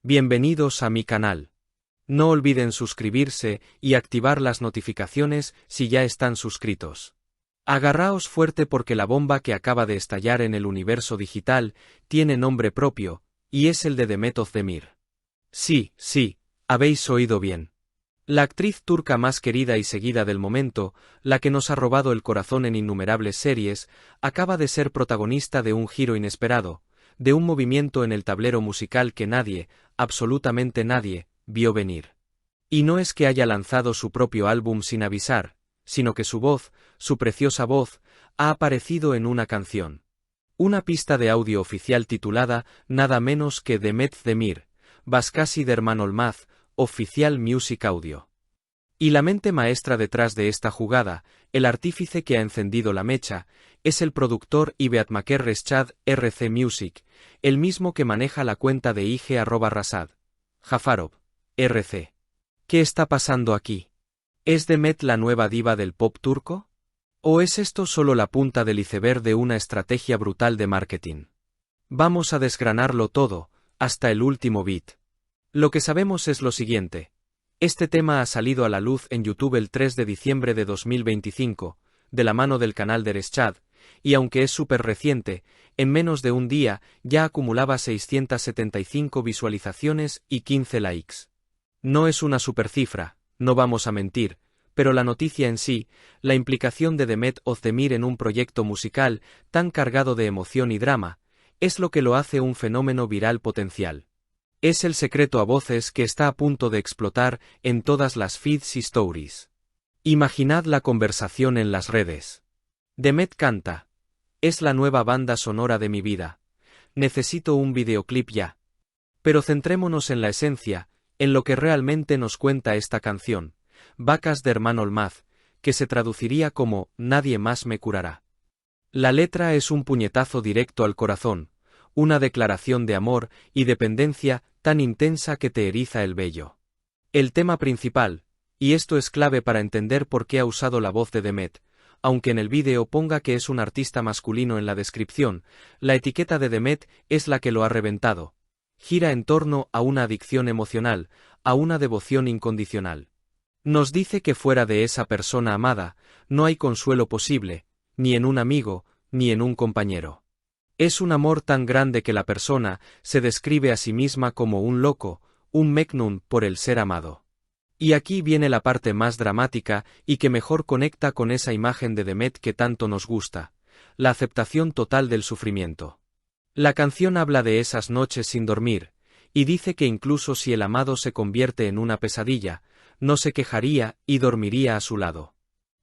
Bienvenidos a mi canal. No olviden suscribirse y activar las notificaciones si ya están suscritos. Agarraos fuerte porque la bomba que acaba de estallar en el universo digital tiene nombre propio, y es el de Demet Özdemir. Sí, habéis oído bien. La actriz turca más querida y seguida del momento, la que nos ha robado el corazón en innumerables series, acaba de ser protagonista de un giro inesperado, de un movimiento en el tablero musical que nadie, absolutamente nadie, vio venir. Y no es que haya lanzado su propio álbum sin avisar, sino que su voz, su preciosa voz, ha aparecido en una canción. Una pista de audio oficial titulada nada menos que Demet Özdemir, Başkası Derman Olmaz, Official Music Audio. Y la mente maestra detrás de esta jugada, el artífice que ha encendido la mecha, es el productor y beatmaker Reshad RC Music, el mismo que maneja la cuenta de IG@Rasad Jafarov, RC. ¿Qué está pasando aquí? ¿Es Demet la nueva diva del pop turco? ¿O es esto solo la punta del iceberg de una estrategia brutal de marketing? Vamos a desgranarlo todo, hasta el último bit. Lo que sabemos es lo siguiente. Este tema ha salido a la luz en YouTube el 3 de diciembre de 2025, de la mano del canal de Reshad, y aunque es súper reciente, en menos de un día ya acumulaba 675 visualizaciones y 15 likes. No es una supercifra, no vamos a mentir, pero la noticia en sí, la implicación de Demet Özdemir en un proyecto musical tan cargado de emoción y drama, es lo que lo hace un fenómeno viral potencial. Es el secreto a voces que está a punto de explotar en todas las feeds y stories. Imaginad la conversación en las redes. Demet canta. Es la nueva banda sonora de mi vida. Necesito un videoclip ya. Pero centrémonos en la esencia, en lo que realmente nos cuenta esta canción, Başkası Derman Olmaz, que se traduciría como Nadie más me curará. La letra es un puñetazo directo al corazón, una declaración de amor y dependencia tan intensa que te eriza el vello. El tema principal, y esto es clave para entender por qué ha usado la voz de Demet, aunque en el vídeo ponga que es un artista masculino en la descripción, la etiqueta de Demet es la que lo ha reventado. Gira en torno a una adicción emocional, a una devoción incondicional. Nos dice que fuera de esa persona amada, no hay consuelo posible, ni en un amigo, ni en un compañero. Es un amor tan grande que la persona se describe a sí misma como un loco, un mecnun por el ser amado. Y aquí viene la parte más dramática y que mejor conecta con esa imagen de Demet que tanto nos gusta, la aceptación total del sufrimiento. La canción habla de esas noches sin dormir, y dice que incluso si el amado se convierte en una pesadilla, no se quejaría y dormiría a su lado.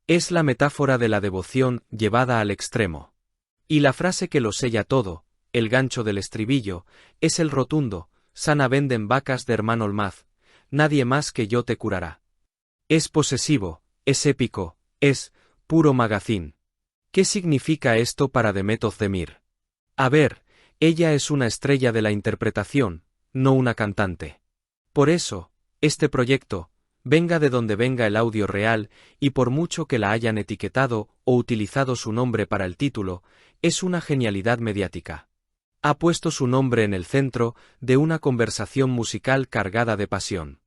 Es la metáfora de la devoción llevada al extremo. Y la frase que lo sella todo, el gancho del estribillo, es el rotundo, Sana benden Başkası Derman Olmaz, nadie más que yo te curará. Es posesivo, es épico, es puro magazine. ¿Qué significa esto para Demet Özdemir? A ver, ella es una estrella de la interpretación, no una cantante. Por eso, este proyecto, venga de donde venga el audio real, y por mucho que la hayan etiquetado o utilizado su nombre para el título, es una genialidad mediática. Ha puesto su nombre en el centro de una conversación musical cargada de pasión.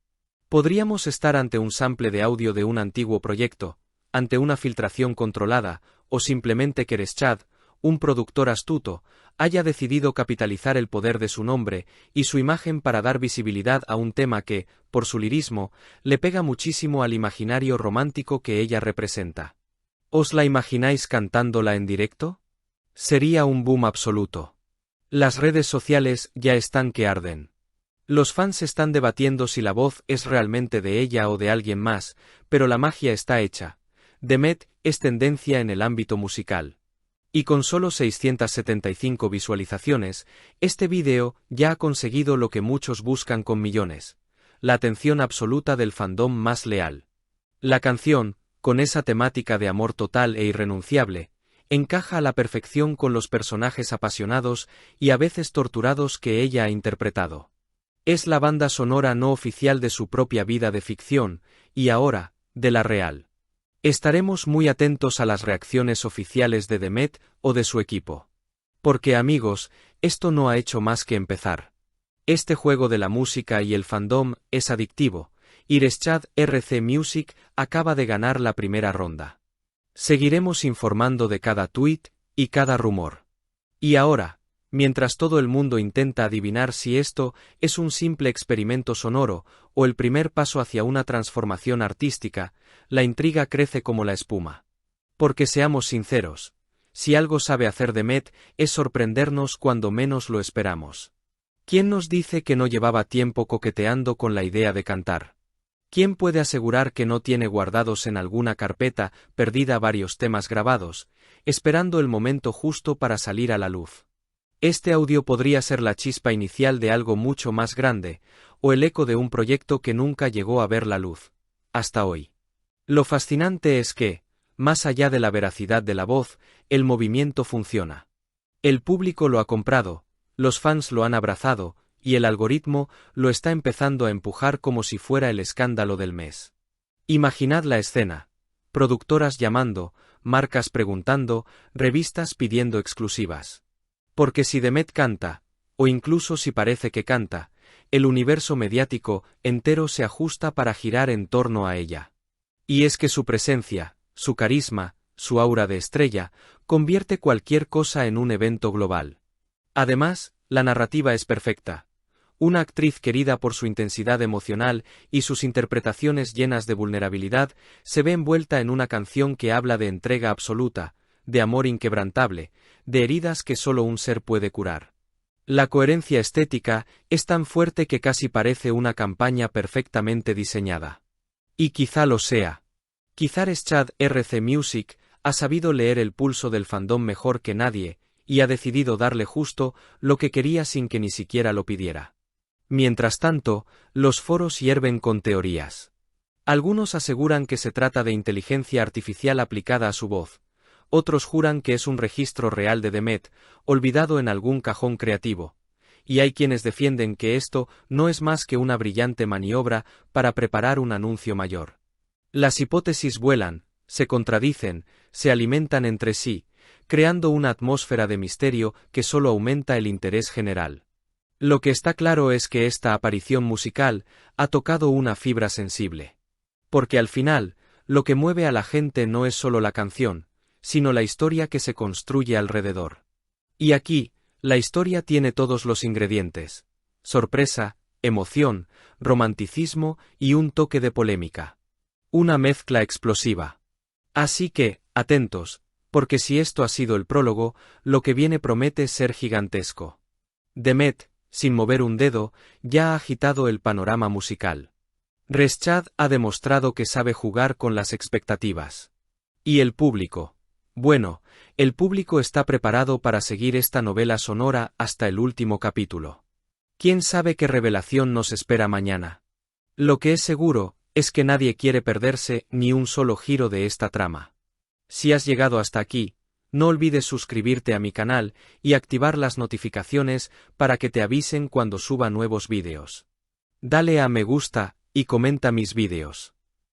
Podríamos estar ante un sample de audio de un antiguo proyecto, ante una filtración controlada, o simplemente que Reshad, un productor astuto, haya decidido capitalizar el poder de su nombre y su imagen para dar visibilidad a un tema que, por su lirismo, le pega muchísimo al imaginario romántico que ella representa. ¿Os la imagináis cantándola en directo? Sería un boom absoluto. Las redes sociales ya están que arden. Los fans están debatiendo si la voz es realmente de ella o de alguien más, pero la magia está hecha. Demet es tendencia en el ámbito musical. Y con solo 675 visualizaciones, este vídeo ya ha conseguido lo que muchos buscan con millones: la atención absoluta del fandom más leal. La canción, con esa temática de amor total e irrenunciable, encaja a la perfección con los personajes apasionados y a veces torturados que ella ha interpretado. Es la banda sonora no oficial de su propia vida de ficción, y ahora, de la real. Estaremos muy atentos a las reacciones oficiales de Demet o de su equipo. Porque amigos, esto no ha hecho más que empezar. Este juego de la música y el fandom es adictivo, y Reschad RC Music acaba de ganar la primera ronda. Seguiremos informando de cada tweet y cada rumor. Y ahora, mientras todo el mundo intenta adivinar si esto es un simple experimento sonoro o el primer paso hacia una transformación artística, la intriga crece como la espuma. Porque seamos sinceros, si algo sabe hacer Demet es sorprendernos cuando menos lo esperamos. ¿Quién nos dice que no llevaba tiempo coqueteando con la idea de cantar? ¿Quién puede asegurar que no tiene guardados en alguna carpeta perdida varios temas grabados, esperando el momento justo para salir a la luz? Este audio podría ser la chispa inicial de algo mucho más grande, o el eco de un proyecto que nunca llegó a ver la luz, hasta hoy. Lo fascinante es que, más allá de la veracidad de la voz, el movimiento funciona. El público lo ha comprado, los fans lo han abrazado, y el algoritmo lo está empezando a empujar como si fuera el escándalo del mes. Imaginad la escena: productoras llamando, marcas preguntando, revistas pidiendo exclusivas. Porque si Demet canta, o incluso si parece que canta, el universo mediático entero se ajusta para girar en torno a ella. Y es que su presencia, su carisma, su aura de estrella, convierte cualquier cosa en un evento global. Además, la narrativa es perfecta. Una actriz querida por su intensidad emocional y sus interpretaciones llenas de vulnerabilidad se ve envuelta en una canción que habla de entrega absoluta, de amor inquebrantable, de heridas que solo un ser puede curar. La coherencia estética es tan fuerte que casi parece una campaña perfectamente diseñada. Y quizá lo sea. Quizá Reschad RC Music ha sabido leer el pulso del fandom mejor que nadie, y ha decidido darle justo lo que quería sin que ni siquiera lo pidiera. Mientras tanto, los foros hierven con teorías. Algunos aseguran que se trata de inteligencia artificial aplicada a su voz. Otros juran que es un registro real de Demet, olvidado en algún cajón creativo. Y hay quienes defienden que esto no es más que una brillante maniobra para preparar un anuncio mayor. Las hipótesis vuelan, se contradicen, se alimentan entre sí, creando una atmósfera de misterio que solo aumenta el interés general. Lo que está claro es que esta aparición musical ha tocado una fibra sensible. Porque al final, lo que mueve a la gente no es solo la canción, sino la historia que se construye alrededor. Y aquí, la historia tiene todos los ingredientes: sorpresa, emoción, romanticismo y un toque de polémica. Una mezcla explosiva. Así que, atentos, porque si esto ha sido el prólogo, lo que viene promete ser gigantesco. Demet, sin mover un dedo, ya ha agitado el panorama musical. Reschad ha demostrado que sabe jugar con las expectativas. Y el público. Bueno, el público está preparado para seguir esta novela sonora hasta el último capítulo. ¿Quién sabe qué revelación nos espera mañana? Lo que es seguro es que nadie quiere perderse ni un solo giro de esta trama. Si has llegado hasta aquí, no olvides suscribirte a mi canal y activar las notificaciones para que te avisen cuando suba nuevos vídeos. Dale a me gusta y comenta mis vídeos.